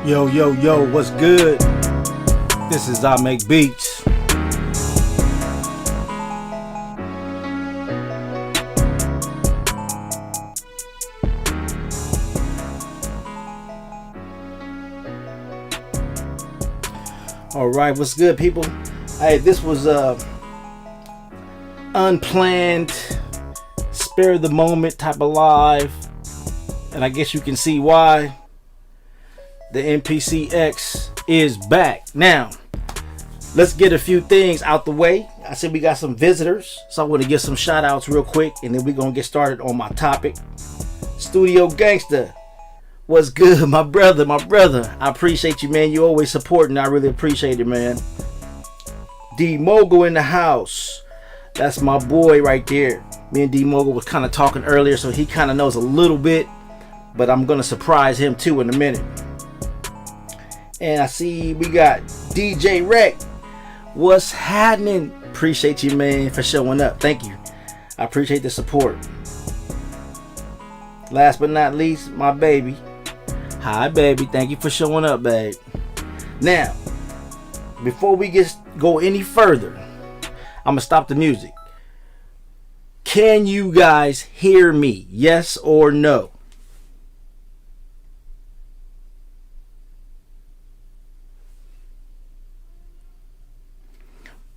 Yo, yo, yo, what's good? This is I Make Beats. Alright, what's good, people? Hey, this was unplanned, spare of the moment type of live. And I guess you can see why. The MPC X is back. Now, let's get a few things out the way. I said we got some visitors, so I want to give some shout outs real quick, and then we're going to get started on my topic. Studio Gangster, what's good, my brother, I appreciate you, man. You always supporting. I really appreciate it, man. D Mogul in the house, that's my boy right there. Me and D Mogul was kind of talking earlier, so he kind of knows a little bit, but I'm going to surprise him too in a minute. And I see we got DJ Rec. What's happening? Appreciate you, man, for showing up. Thank you. I appreciate the support. Last but not least, my baby. Hi, baby. Thank you for showing up, babe. Now, before we go any further, I'm going to stop the music. Can you guys hear me? Yes or no?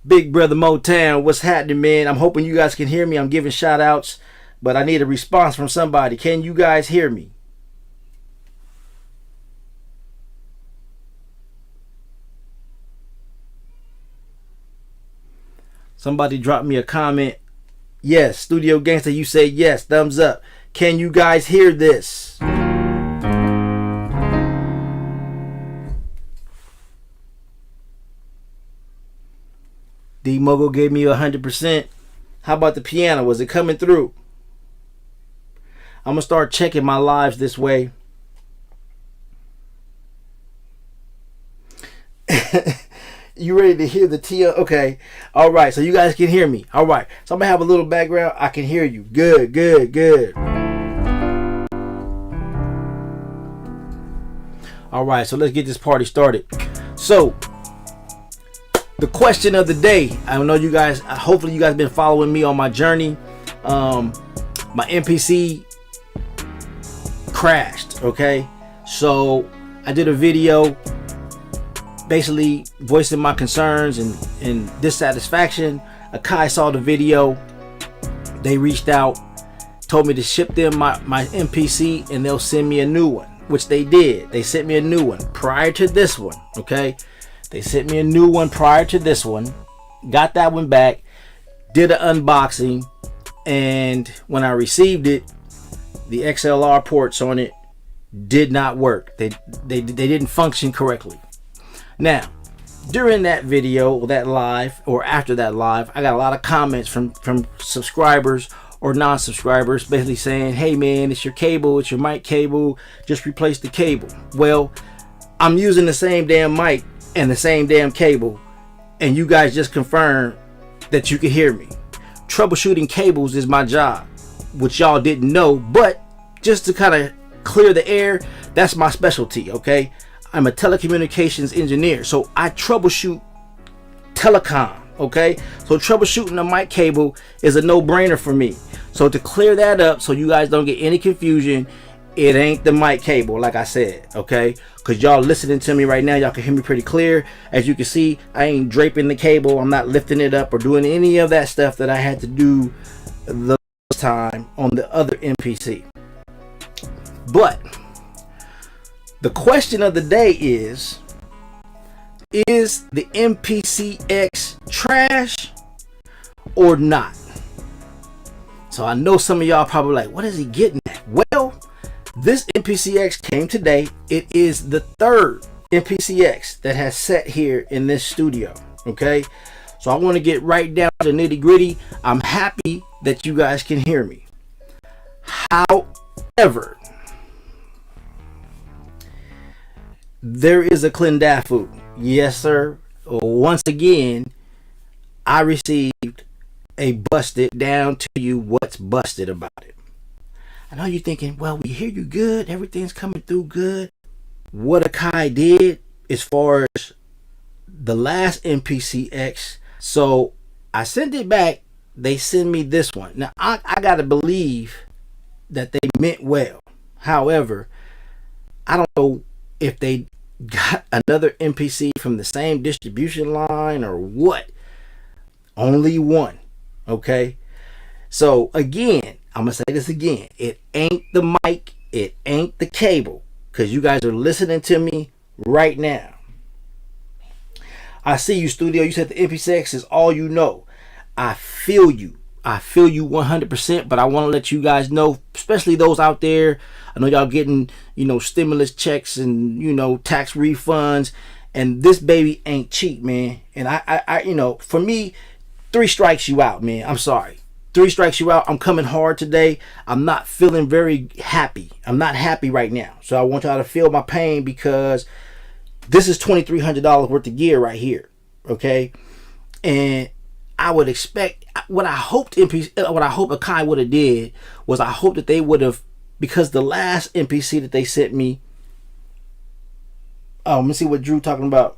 Big Brother Motown, what's happening, man? I'm hoping you guys can hear me. I'm giving shout outs, but I need a response from somebody. Can you guys hear me? Somebody drop me a comment. Yes, Studio Gangster, you say yes. Thumbs up. Can you guys hear this? D Mogul gave me 100%. How about the piano? Was it coming through? I'm going to start checking my lives this way. You ready to hear the T? Okay. All right. So you guys can hear me. All right. So I'm going to have a little background. I can hear you. Good, good, good. All right. So let's get this party started. So, the question of the day. I know you guys, hopefully you guys been following me on my journey. My MPC crashed, okay? So I did a video basically voicing my concerns and dissatisfaction. Akai saw the video. They reached out, told me to ship them my MPC and they'll send me a new one, which they did. They sent me a new one prior to this one, okay? They sent me a new one prior to this one. Got that one back. Did an unboxing. And when I received it, the XLR ports on it did not work. They didn't function correctly. Now, during that video, or that live, or after that live, I got a lot of comments from subscribers or non-subscribers basically saying, hey man, it's your cable, it's your mic cable, just replace the cable. Well, I'm using the same damn mic and the same damn cable, and you guys just confirmed that you can hear me. Troubleshooting cables is my job, which y'all didn't know, but just to kind of clear the air, that's my specialty, okay? I'm a telecommunications engineer, so I troubleshoot telecom, okay? So troubleshooting a mic cable is a no-brainer for me. So to clear that up so you guys don't get any confusion, it ain't the mic cable, like I said, okay? Because y'all listening to me right now, y'all can hear me pretty clear. As you can see, I ain't draping the cable. I'm not lifting it up or doing any of that stuff that I had to do the time on the other MPC. But the question of the day is the MPC X trash or not? So I know some of y'all probably like, what is he getting at? Well, this MPC X came today. It is the third MPC X that has sat here in this studio, okay? So I want to get right down to the nitty gritty. I'm happy that you guys can hear me. However, there is a Clendafu. Yes, sir. Once again, I received a busted down to you what's busted about it. I know you're thinking, well, we hear you good, everything's coming through good. what Akai did as far as the last MPC X. So I sent it back. They send me this one. Now I gotta believe that they meant well. However, I don't know if they got another MPC from the same distribution line or what. Only one. Okay. So again, I'm gonna say this again. It ain't the mic. It ain't the cable. Because you guys are listening to me right now. I see you, studio. You said the MPC X is all you know. I feel you. I feel you 100%. But I want to let you guys know, especially those out there. I know y'all getting, stimulus checks and, tax refunds. And this baby ain't cheap, man. And I for me, 3 strikes you out, man. I'm sorry. 3 strikes you out. I'm coming hard today. I'm not feeling very happy. I'm not happy right now. So I want y'all to feel my pain because this is $2,300 worth of gear right here. Okay. And I would expect what I hoped Akai would have did was I hope that they would have, because the last MPC that they sent me. Oh, let me see what Drew talking about.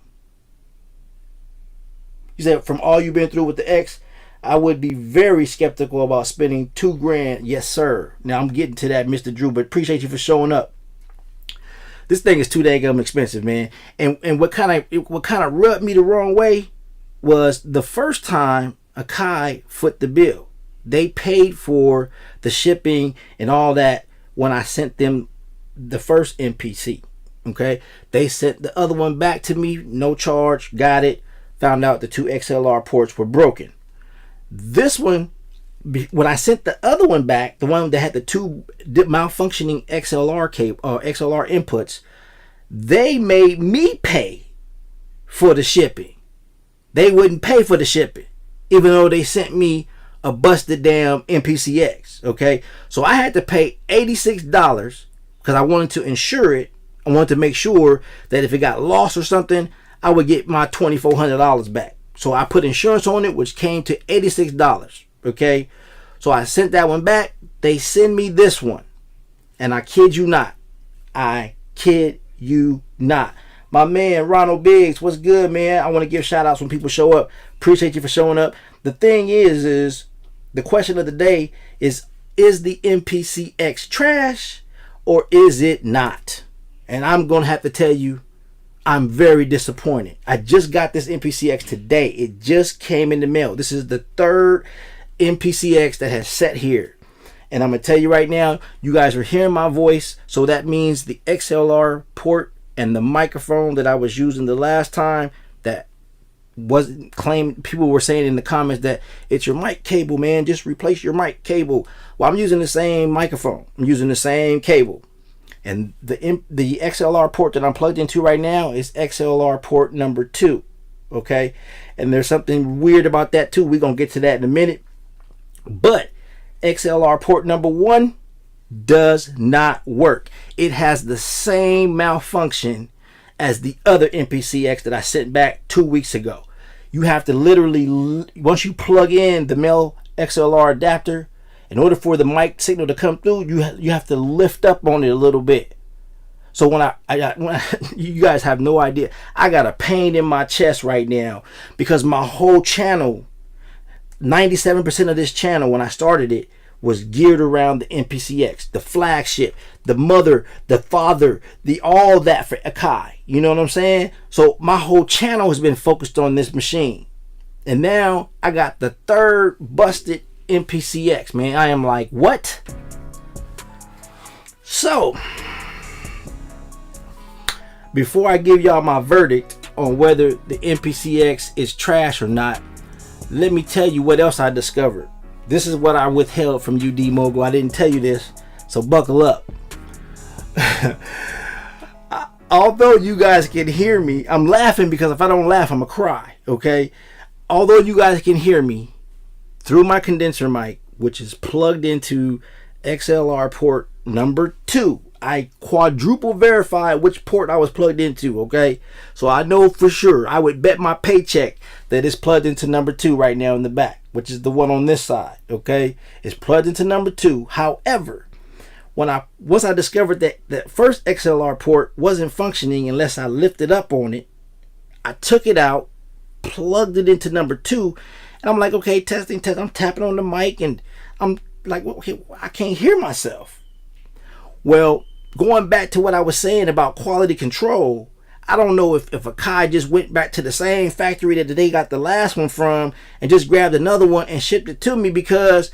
You said from all you've been through with the X, I would be very skeptical about spending $2,000. Yes, sir. Now I'm getting to that, Mr. Drew, but appreciate you for showing up. This thing is too dang expensive, man. And what kind of rubbed me the wrong way was the first time Akai foot the bill. They paid for the shipping and all that when I sent them the first MPC. Okay, they sent the other one back to me, no charge. Got it. Found out the 2 XLR ports were broken. This one, when I sent the other one back, the one that had the 2 malfunctioning XLR cable or XLR inputs, they made me pay for the shipping. They wouldn't pay for the shipping, even though they sent me a busted damn MPC X. Okay, so I had to pay $86 because I wanted to insure it. I wanted to make sure that if it got lost or something, I would get my $2,400 back. So I put insurance on it, which came to $86. Okay. So I sent that one back. They send me this one. And I kid you not. I kid you not. My man, Ronald Biggs, what's good, man? I want to give shout outs when people show up. Appreciate you for showing up. The thing is the question of the day is the MPC X trash or is it not? And I'm going to have to tell you, I'm very disappointed. I just got this MPC X today. It just came in the mail. This is the 3rd MPC X that has sat here. And I'm going to tell you right now, you guys are hearing my voice. So that means the XLR port and the microphone that I was using the last time that wasn't claimed. People were saying in the comments that it's your mic cable, man. Just replace your mic cable. Well, I'm using the same microphone. I'm using the same cable. And the XLR port that I'm plugged into right now is XLR port number 2. Okay. And there's something weird about that too. We're going to get to that in a minute. But XLR port number 1 does not work. It has the same malfunction as the other MPC X that I sent back 2 weeks ago. You have to literally, once you plug in the male XLR adapter, in order for the mic signal to come through, you have to lift up on it a little bit. So when you guys have no idea, I got a pain in my chest right now because my whole channel, 97% of this channel when I started it was geared around the MPC X, the flagship, the mother, the father, the all that for Akai. You know what I'm saying? So my whole channel has been focused on this machine. And now I got the 3rd busted MPC X, man. I am like, what? So before I give y'all my verdict on whether the MPC X is trash or not, let me tell you what else I discovered. This is what I withheld from you, D-Mogul. I didn't tell you this, so buckle up. Although you guys can hear me, I'm laughing because if I don't laugh, I'm gonna cry. Okay. Although you guys can hear me through my condenser mic, which is plugged into XLR port number 2. I quadruple verified which port I was plugged into, okay? So I know for sure, I would bet my paycheck that it's plugged into number 2 right now in the back, which is the one on this side, okay? It's plugged into number 2. However, once I discovered that that first XLR port wasn't functioning unless I lifted up on it, I took it out, plugged it into number 2, and I'm like, okay, testing. I'm tapping on the mic, and I'm like, well, okay, I can't hear myself. Well, going back to what I was saying about quality control, I don't know if Akai just went back to the same factory that they got the last one from and just grabbed another one and shipped it to me, because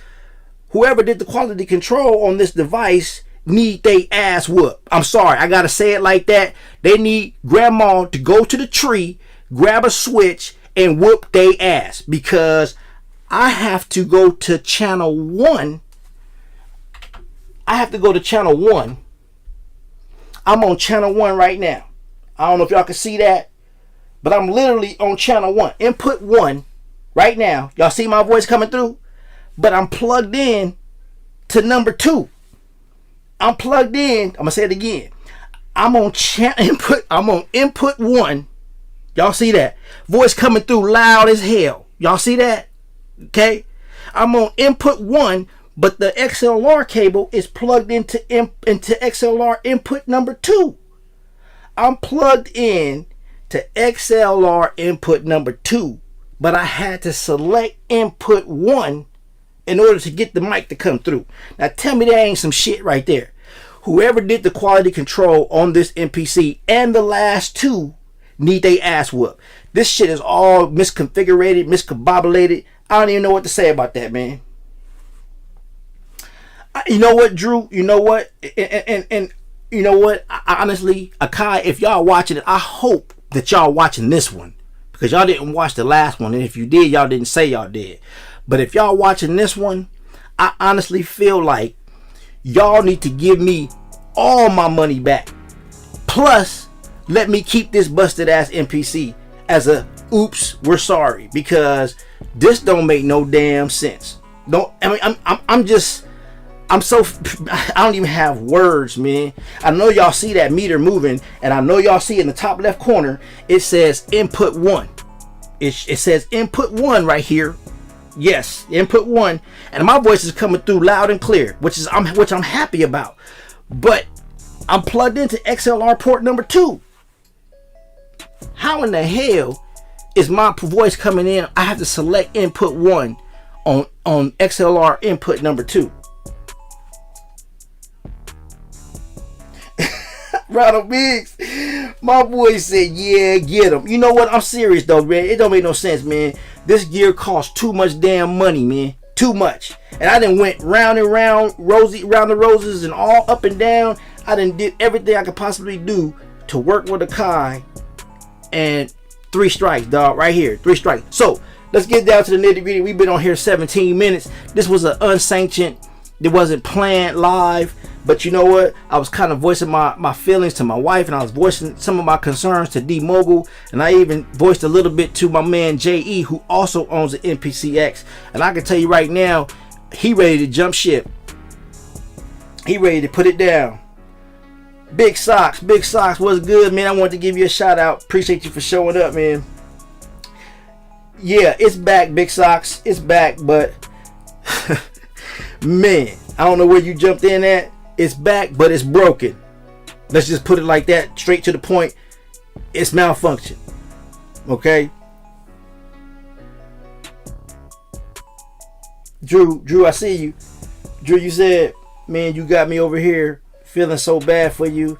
whoever did the quality control on this device need they ass whoop. I'm sorry, I gotta say it like that. They need grandma to go to the tree, grab a switch, and whoop they ass, because I have to go to channel 1. I have to go to channel 1. I'm on channel 1 right now. I don't know if y'all can see that, but I'm literally on channel 1, input 1 right now. Y'all see my voice coming through? But I'm plugged in to number 2. I'm plugged in. I'm gonna say it again. I'm on input. I'm on input 1. Y'all see that? Voice coming through loud as hell. Y'all see that? Okay. I'm on input 1, but the XLR cable is plugged into XLR input number 2. I'm plugged in to XLR input number 2, but I had to select input 1 in order to get the mic to come through. Now tell me that ain't some shit right there. Whoever did the quality control on this MPC and the last 2 need they ass whoop. This shit is all misconfigured, miscombobulated. I don't even know what to say about that, man. You know what, Drew? You know what? And you know what? Honestly, Akai, if y'all watching it, I hope that y'all watching this one, because y'all didn't watch the last one, and if you did, y'all didn't say y'all did. But if y'all watching this one, I honestly feel like y'all need to give me all my money back. Plus, let me keep this busted ass MPC as a oops, we're sorry, because this don't make no damn sense. I'm so, I don't even have words, man. I know y'all see that meter moving, and I know y'all see in the top left corner, it says input 1. It says input 1 right here. Yes, input 1, and my voice is coming through loud and clear, which I'm happy about. But I'm plugged into XLR port number 2. How in the hell is my voice coming in? I have to select input 1 on XLR input number 2. Ronald Biggs, my boy said, yeah, get him. You know what? I'm serious though, man. It don't make no sense, man. This gear costs too much damn money, man. Too much. And I done went round and round, round the roses, and all up and down. I done did everything I could possibly do to work with Akai, and 3 strikes, dog. Right here, 3 strikes. So let's get down to the nitty gritty. We've been on here 17 minutes. This was an unsanctioned. It wasn't planned live. But you know what? I was kind of voicing my feelings to my wife, and I was voicing some of my concerns to D-Mobile, and I even voiced a little bit to my man J.E., who also owns the MPC X. And I can tell you right now, he ready to jump ship. He ready to put it down. Big Socks, what's good, man? I wanted to give you a shout out. Appreciate you for showing up, man. Yeah, it's back, Big Socks. It's back, but man, I don't know where you jumped in at. It's back, but it's broken. Let's just put it like that, straight to the point. It's malfunction. Okay? Drew, I see you. Drew, you said, man, you got me over here feeling so bad for you.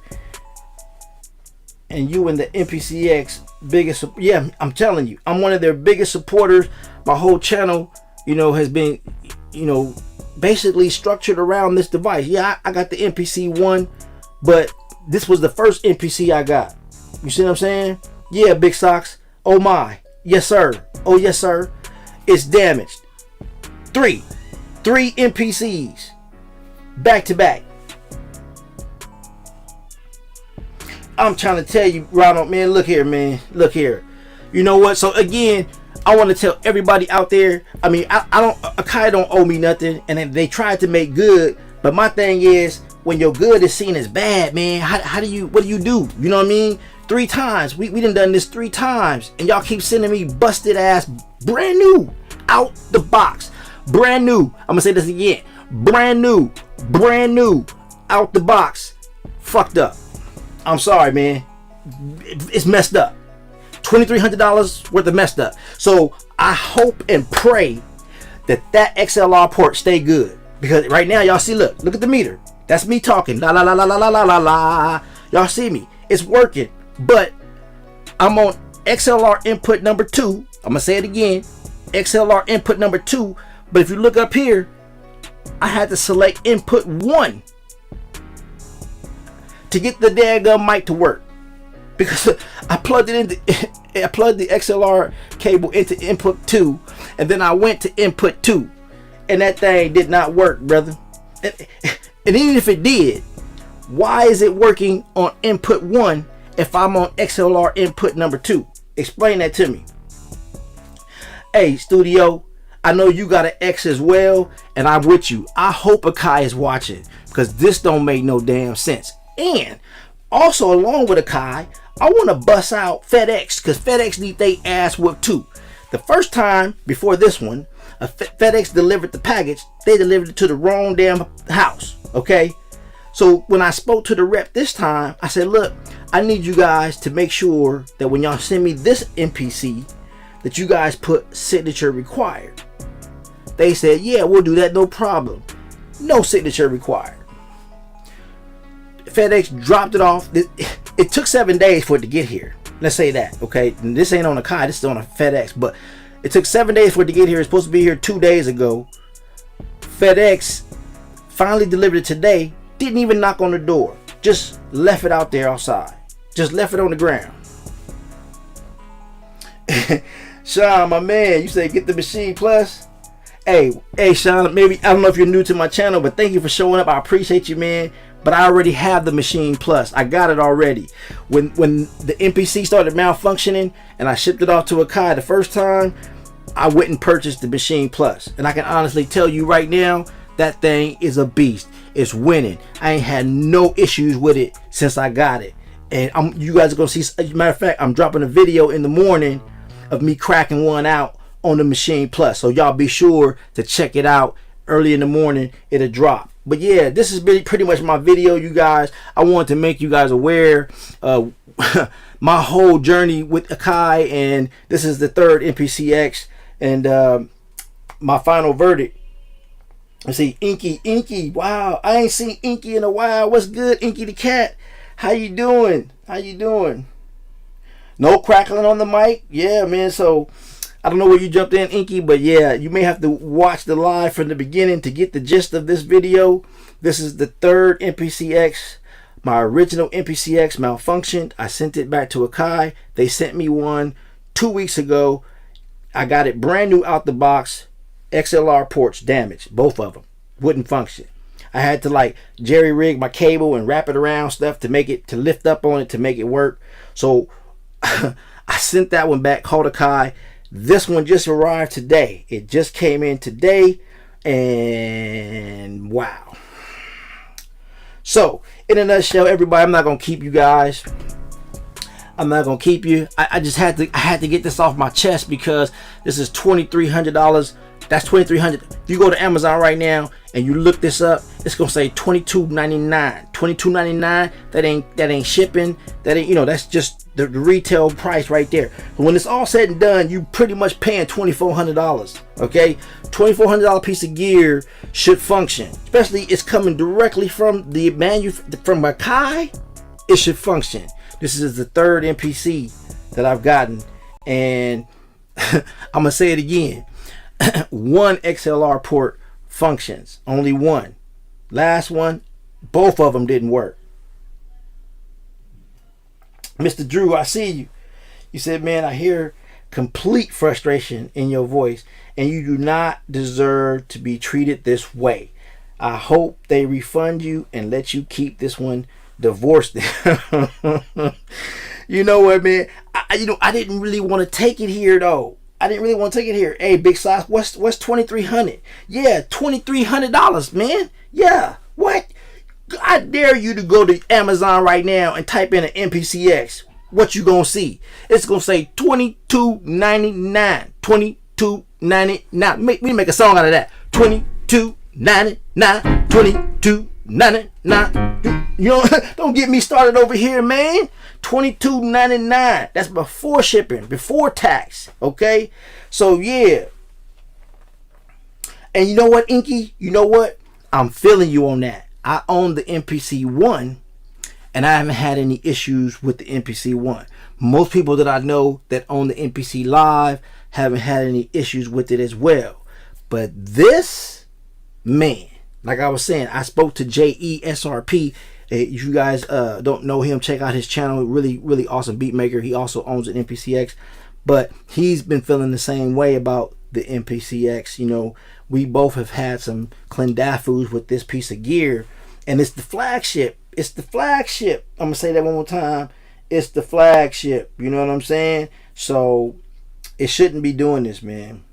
And you and the MPC X biggest, yeah, I'm telling you, I'm one of their biggest supporters. My whole channel, has been, basically structured around this device. Yeah, I got the MPC ONE, but this was the first MPC I got. You see what I'm saying? Yeah, Big Socks. Oh my. Yes, sir. Oh, yes, sir. It's damaged. 3 MPCs back to back. I'm trying to tell you, Ronald, man, look here, man. Look here. You know what? So again, I want to tell everybody out there, I mean, Akai don't owe me nothing, and they tried to make good, but my thing is, when your good is seen as bad, man, what do you do? You know what I mean? 3 times, we done this 3 times, and y'all keep sending me busted ass, brand new, out the box, brand new, I'm gonna say this again, brand new, out the box fucked up. I'm sorry, man. It's messed up. $2,300 worth of messed up. So I hope and pray that XLR port stay good, because right now y'all see, look at the meter. That's me talking, la la la la la la la la. Y'all see me, it's working, but I'm on XLR input number 2. I'm gonna say it again, XLR input number 2. But if you look up here, I had to select input 1 to get the daggum mic to work, because I plugged it into I plugged the XLR cable into input 2, and then I went to input 2, and that thing did not work, brother. And even if it did, why is it working on input 1 if I'm on XLR input number 2? Explain that to me. Hey, studio, I know you got an X as well, and I'm with you. I hope Akai is watching, because this don't make no damn sense. And also, along with Akai, I want to bust out FedEx, because FedEx need they ass whooped too. The first time before this one, FedEx delivered the package. They delivered it to the wrong damn house. Okay, so when I spoke to the rep this time, I said, look, I need you guys to make sure that when y'all send me this MPC, that you guys put signature required. They said, yeah, we'll do that, no problem. No signature required. FedEx dropped it off. It took 7 days for it to get here. Let's say that, okay? And this ain't on Akai, this is on a FedEx, but it took 7 days for it to get here. It's supposed to be here 2 days ago. FedEx finally delivered it today. Didn't even knock on the door. Just left it out there outside. Just left it on the ground. Sean, my man, you say get the Machine Plus. Hey, Sean, maybe, I don't know if you're new to my channel, but thank you for showing up. I appreciate you, man. But I already have the Machine Plus. I got it already. When the MPC started malfunctioning and I shipped it off to Akai the first time, I went and purchased the Machine Plus. And I can honestly tell you right now, that thing is a beast. It's winning. I ain't had no issues with it since I got it. And you guys are going to see, as a matter of fact, I'm dropping a video in the morning of me cracking one out on the Machine Plus. So y'all be sure to check it out. Early in the morning, it'll drop. But yeah, this is pretty much my video, you guys. I wanted to make you guys aware of my whole journey with Akai, and this is the 3rd MPC X, and my final verdict. Let's see, Inky, wow, I ain't seen Inky in a while. What's good, Inky the cat? How you doing? No crackling on the mic? Yeah, man, so I don't know where you jumped in, Inky, but yeah, you may have to watch the live from the beginning to get the gist of this video. This is the 3rd MPC X. My original MPC X malfunctioned. I sent it back to Akai. They sent me one 2 weeks ago. I got it brand new out the box. XLR ports damaged, both of them. Wouldn't function. I had to like jerry rig my cable and wrap it around stuff to make it, to lift up on it to make it work. So I sent that one back, called Akai. This one just arrived today. It just came in today, and wow. So in a nutshell, everybody, I'm not gonna keep you guys. I'm not gonna keep you. I just had to get this off my chest, because this is $2,300. That's $2,300. If you go to Amazon right now and you look this up, it's gonna say $22.99. $22.99. That ain't shipping. That ain't, that's just the retail price right there. But when it's all said and done, you pretty much paying $2,400. Okay, $2,400 piece of gear should function. Especially it's coming directly from the from Akai. It should function. This is the 3rd MPC that I've gotten, and I'm gonna say it again. One XLR port functions, only one. Last one, both of them didn't work. Mr. Drew, I see you. You said, man, I hear complete frustration in your voice, and you do not deserve to be treated this way. I hope they refund you and let you keep this one. Divorced. You know what, man? I didn't really want to take it here though. I didn't really want to take it here. Hey, Big Sauce, what's $2,300? Yeah, $2,300, man. Yeah, what? I dare you to go to Amazon right now and type in an MPC X. What you gonna see? It's gonna say $22.99. $22.99. We make a song out of that. $22.99. $22.99. $22.99. You know, don't get me started over here, man. $22.99. That's before shipping, before tax. Okay, so yeah. And you know what, Inky? You know what? I'm feeling you on that. I own the MPC ONE, and I haven't had any issues with the MPC ONE. Most people that I know that own the MPC Live haven't had any issues with it as well. But this, man, like I was saying, I spoke to JESRP. If you guys don't know him, check out his channel. Really, really awesome beat maker. He also owns an MPC X. But he's been feeling the same way about the MPC X. You know, we both have had some clendafus with this piece of gear. And it's the flagship. It's the flagship. I'm going to say that one more time. It's the flagship. You know what I'm saying? So it shouldn't be doing this, man.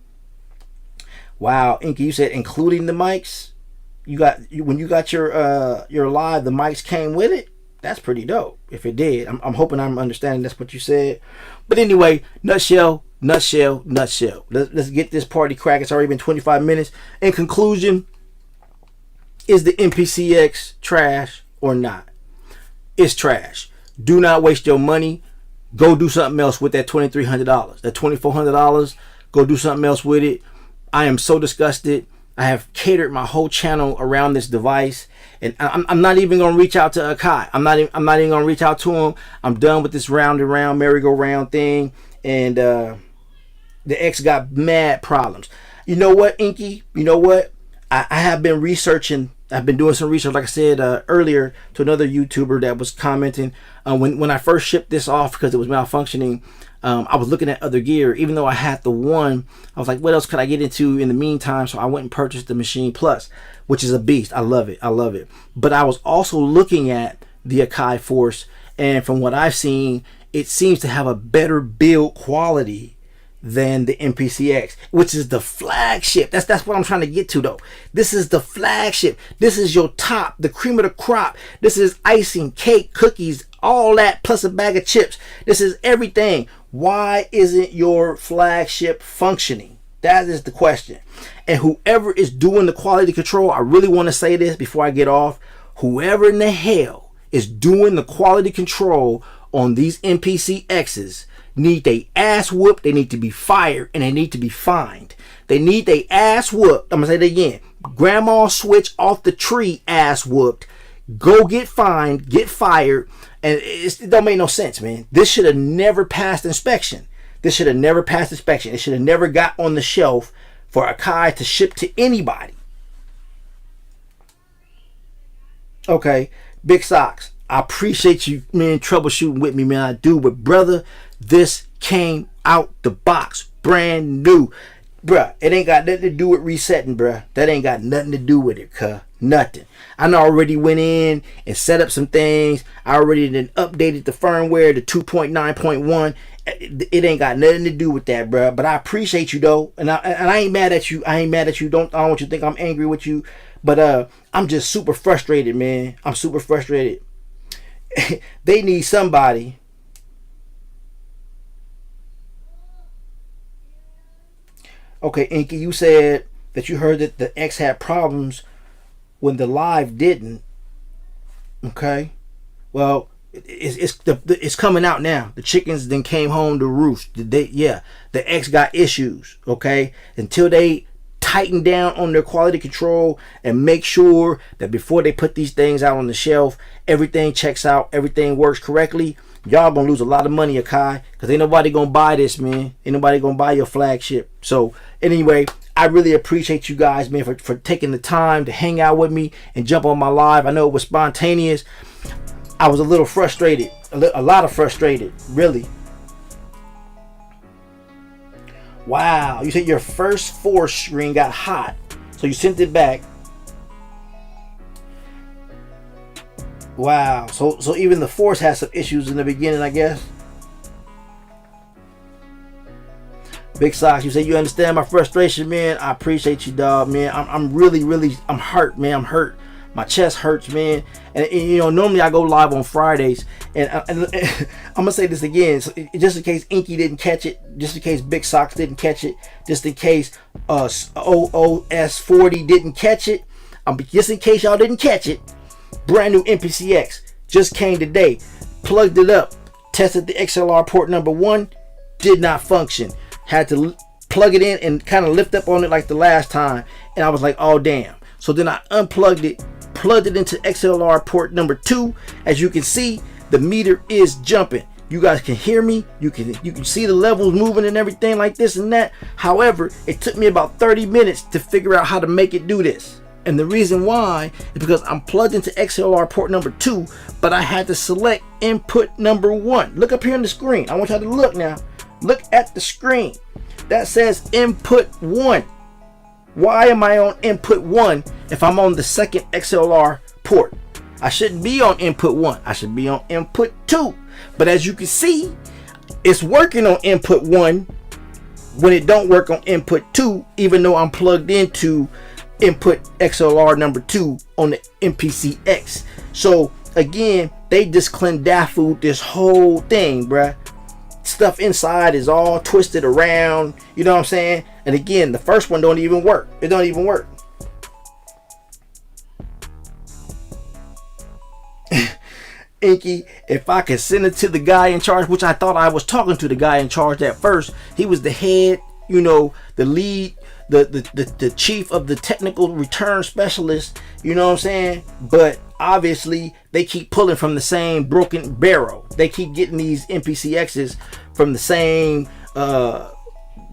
Wow, Inky, you said including the mics. When you got your Live, the mics came with it. That's pretty dope. If it did, I'm hoping I'm understanding that's what you said. But anyway, nutshell. Let's get this party crack. It's already been 25 minutes. In conclusion, is the MPC X trash or not? It's trash. Do not waste your money. Go do something else with that $2,300. That $2,400. Go do something else with it. I am so disgusted. I have catered my whole channel around this device, and I'm not even gonna reach out to Akai. I'm not even gonna reach out to him. I'm done with this round and round merry-go-round thing, and the X got mad problems. You know what, Inky? You know what? I have been researching. I've been doing some research, like I said earlier, to another YouTuber that was commenting when I first shipped this off because it was malfunctioning. I was looking at other gear. Even though I had the one, I was like, what else could I get into in the meantime? So I went and purchased the Machine Plus, which is a beast. I love it. I love it. But I was also looking at the Akai Force, and from what I've seen, it seems to have a better build quality than the MPC X, which is the flagship. That's what I'm trying to get to, though. This is the flagship. This is your top, the cream of the crop. This is icing, cake, cookies, all that, plus a bag of chips. This is everything. Why isn't your flagship functioning? That is the question. And whoever is doing the quality control, I really want to say this before I get off. Whoever in the hell is doing the quality control on these MPC X's need they ass whooped. They need to be fired, and they need to be fined. They need they ass whooped. I'm gonna say that again. Grandma switch off the tree, ass whooped. Go get fined, get fired, and it don't make no sense, man. This should have never passed inspection. This should have never passed inspection. It should have never got on the shelf for Akai to ship to anybody. Okay, Big Socks, I appreciate you, man, troubleshooting with me, man. I do, but brother, this came out the box brand new, bruh. It ain't got nothing to do with resetting, bruh. That ain't got nothing to do with it, cuh. Nothing. I already went in and set up some things. I already then updated the firmware to 2.9.1. It ain't got nothing to do with that, bruh. But I appreciate you, though, and I ain't mad at you. I ain't mad at you. I don't want you to think I'm angry with you, but I'm just super frustrated, man. I'm super frustrated. They need somebody. Okay, Inky, you said that you heard that the X had problems when the Live didn't. Okay, well, it's coming out now. The chickens then came home to roost. The X got issues. Okay, until they tighten down on their quality control and make sure that before they put these things out on the shelf, everything checks out, everything works correctly. Y'all gonna lose a lot of money, Akai, because ain't nobody gonna buy this, man. Ain't nobody gonna buy your flagship. So anyway, I really appreciate you guys, man, for taking the time to hang out with me and jump on my live. I know it was spontaneous. I was a little frustrated, a lot of frustrated, really. Wow, you said your first force string got hot, so you sent it back. Wow, so even the force has some issues in the beginning, I guess. Big Socks, you say you understand my frustration, man. I appreciate you, dog, man. I'm really, I'm hurt, man. I'm hurt. My chest hurts, man. And you know, normally I go live on Fridays, and I'm gonna say this again, so just in case Inky didn't catch it, just in case Big Socks didn't catch it, just in case OOS40 didn't catch it, just in case y'all didn't catch it. Brand new MPC X just came today. Plugged it up, tested the XLR port number 1, did not function. Had to plug it in and kind of lift up on it like the last time, and I was like, oh damn. So then I unplugged it, plugged it into XLR port number 2. As you can see, the meter is jumping. You guys can hear me, you can see the levels moving and everything like this and that. However, it took me about 30 minutes to figure out how to make it do this. And the reason why is because I'm plugged into XLR port number 2, but I had to select input number 1. Look up here on the screen. I want y'all to look now. Look at the screen. That says input 1. Why am I on input 1 if I'm on the second XLR port? I shouldn't be on input 1. I should be on input 2. But as you can see, it's working on input 1 when it don't work on input 2, even though I'm plugged into input XLR number 2 on the MPC X. So again, they just clendafood this whole thing, bruh. Stuff inside is all twisted around, you know what I'm saying? And again, the first one don't even work. It don't even work. Inky, if I could send it to the guy in charge, which I thought I was talking to the guy in charge at first. He was the head, you know, the lead, the chief of the technical return specialist, you know what I'm saying? But obviously they keep pulling from the same broken barrel. They keep getting these MPC X's from the same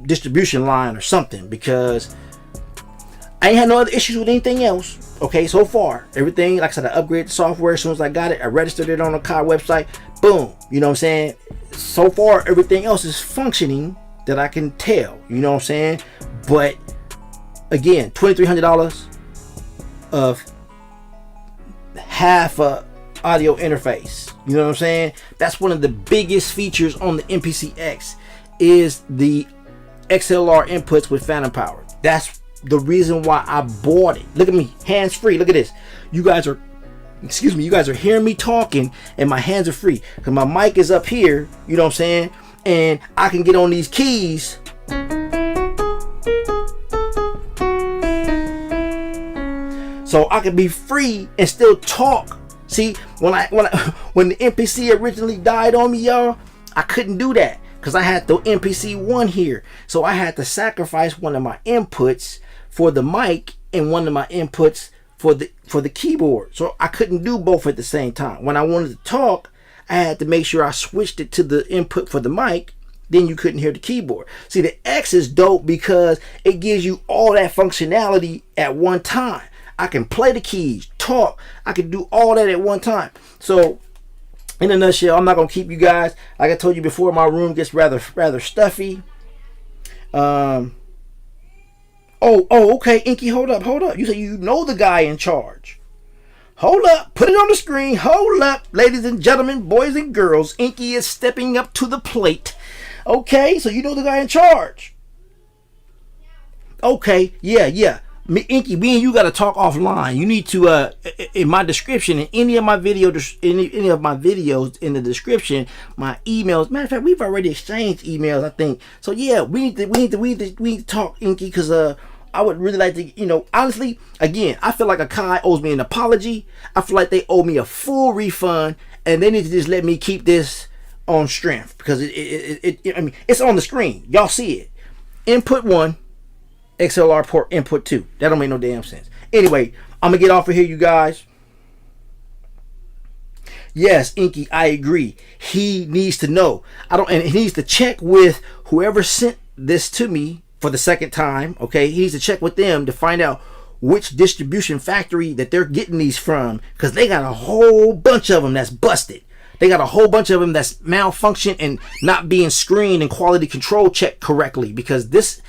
distribution line or something, because I ain't had no other issues with anything else. Okay, so far everything, like I said, I upgraded the software as soon as I got it. I registered it on the Akai website. Boom, you know what I'm saying? So far everything else is functioning that I can tell, you know what I'm saying? But again, $2,300 of half a audio interface, you know what I'm saying? That's one of the biggest features on the MPC X, is the XLR inputs with phantom power. That's the reason why I bought it. Look at me, hands free. Look at this. You guys are, excuse me, you guys are hearing me talking and my hands are free because my mic is up here, you know what I'm saying? And I can get on these keys so I can be free and still talk. See, when the MPC originally died on me, y'all, I couldn't do that because I had the MPC ONE here. So I had to sacrifice one of my inputs for the mic and one of my inputs for the keyboard. So I couldn't do both at the same time. When I wanted to talk, I had to make sure I switched it to the input for the mic. Then you couldn't hear the keyboard. See, the X is dope because it gives you all that functionality at one time. I can play the keys, talk, I can do all that at one time. So in a nutshell, I'm not gonna keep you guys. Like I told you before, my room gets rather stuffy. Okay, Inky, hold up. You say you know the guy in charge. Hold up, put it on the screen. Hold up, ladies and gentlemen, boys and girls. Inky is stepping up to the plate. Okay, so you know the guy in charge. Okay, yeah. Inky, me and you got to talk offline. You need to in my description, in any of my videos in the description, my emails. Matter of fact, we've already exchanged emails, I think. So yeah, we need to talk, Inky, because I would really like to, you know, honestly, again, I feel like Akai owes me an apology. I feel like they owe me a full refund, and they need to just let me keep this on strength because I mean, it's on the screen. Y'all see it. Input 1. XLR port input 2. That don't make no damn sense. Anyway, I'm gonna get off of here, you guys. Yes, Inky, I agree. He needs to know. And he needs to check with whoever sent this to me for the second time. Okay, he needs to check with them to find out which distribution factory that they're getting these from, because they got a whole bunch of them that's busted. They got a whole bunch of them that's malfunctioned and not being screened and quality control checked correctly, because this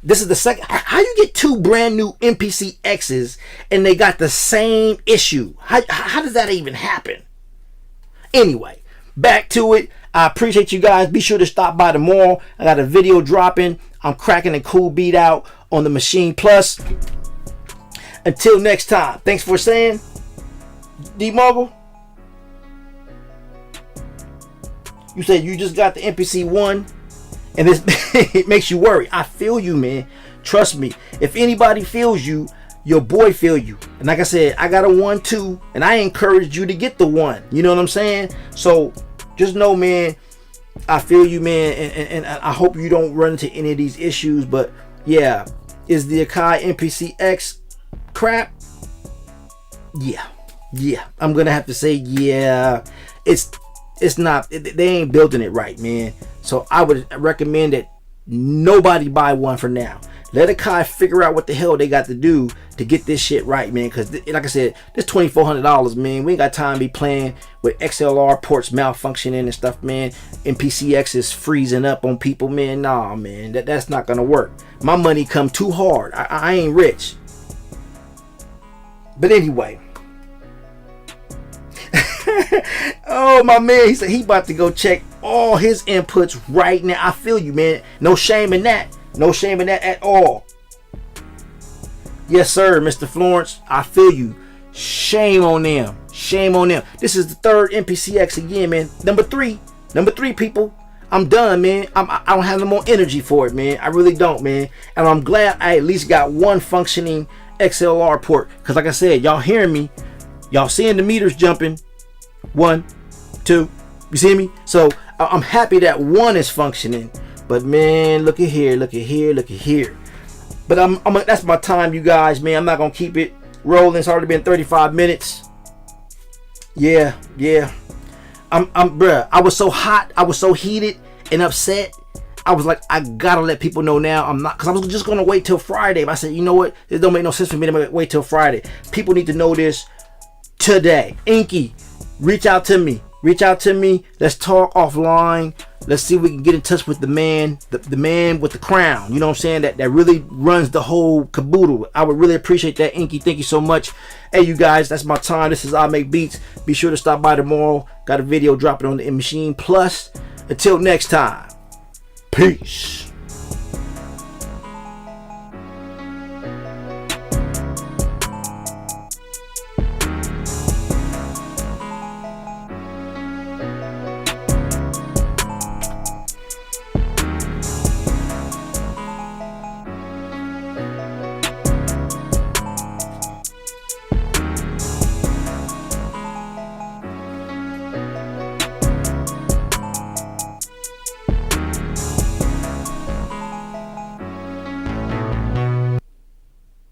is the second. How you get two brand new MPC X's and they got the same issue? How does that even happen? Anyway, back to it. I appreciate you guys. Be sure to stop by tomorrow. I got a video dropping. I'm cracking a cool beat out on the Machine Plus. Until next time, thanks for saying, D-Mogul. You said you just got the MPC ONE. And this it makes you worry. I feel you, man. Trust me. If anybody feels you, your boy feel you. And like I said, I got a one too, and I encourage you to get the one. You know what I'm saying? So just know, man, I feel you, man, and I hope you don't run into any of these issues. But yeah, is the Akai MPC X crap? Yeah, I'm gonna have to say, yeah, it's not, they ain't building it right, man. So I would recommend that nobody buy one for now. Let Akai figure out what the hell they got to do to get this shit right, man. Because like I said, this $2,400, man. We ain't got time to be playing with XLR ports malfunctioning and stuff, man. MPC X is freezing up on people, man. Nah, man, that's not gonna work. My money come too hard. I ain't rich. But anyway. Oh, my man, he said he about to go check all his inputs right now. I feel you, man. No shame in that. No shame in that at all. Yes, sir, Mr. Florence. I feel you. Shame on them. Shame on them. This is the third MPC X again, man. Number three, people. I'm done, man. I don't have no more energy for it, man. I really don't, man. And I'm glad I at least got one functioning XLR port. Because like I said, y'all hearing me. Y'all seeing the meters jumping. 1, 2. You see me? So I'm happy that one is functioning. But man, look at here, look at here, look at here. But I'm that's my time, you guys, man. I'm not gonna keep it rolling. It's already been 35 minutes. Yeah. Bruh, I was so hot, I was so heated and upset. I was like, I gotta let people know now. I'm not, because I was just gonna wait till Friday. But I said, you know what? It don't make no sense for me to wait till Friday. People need to know this today. Inky, reach out to me. Let's talk offline. Let's see if we can get in touch with the man, the man with the crown. You know what I'm saying? That really runs the whole caboodle. I would really appreciate that, Inky. Thank you so much. Hey, you guys, that's my time. This is I Make Beats. Be sure to stop by tomorrow. Got a video dropping on the Machine Plus. Until next time, peace.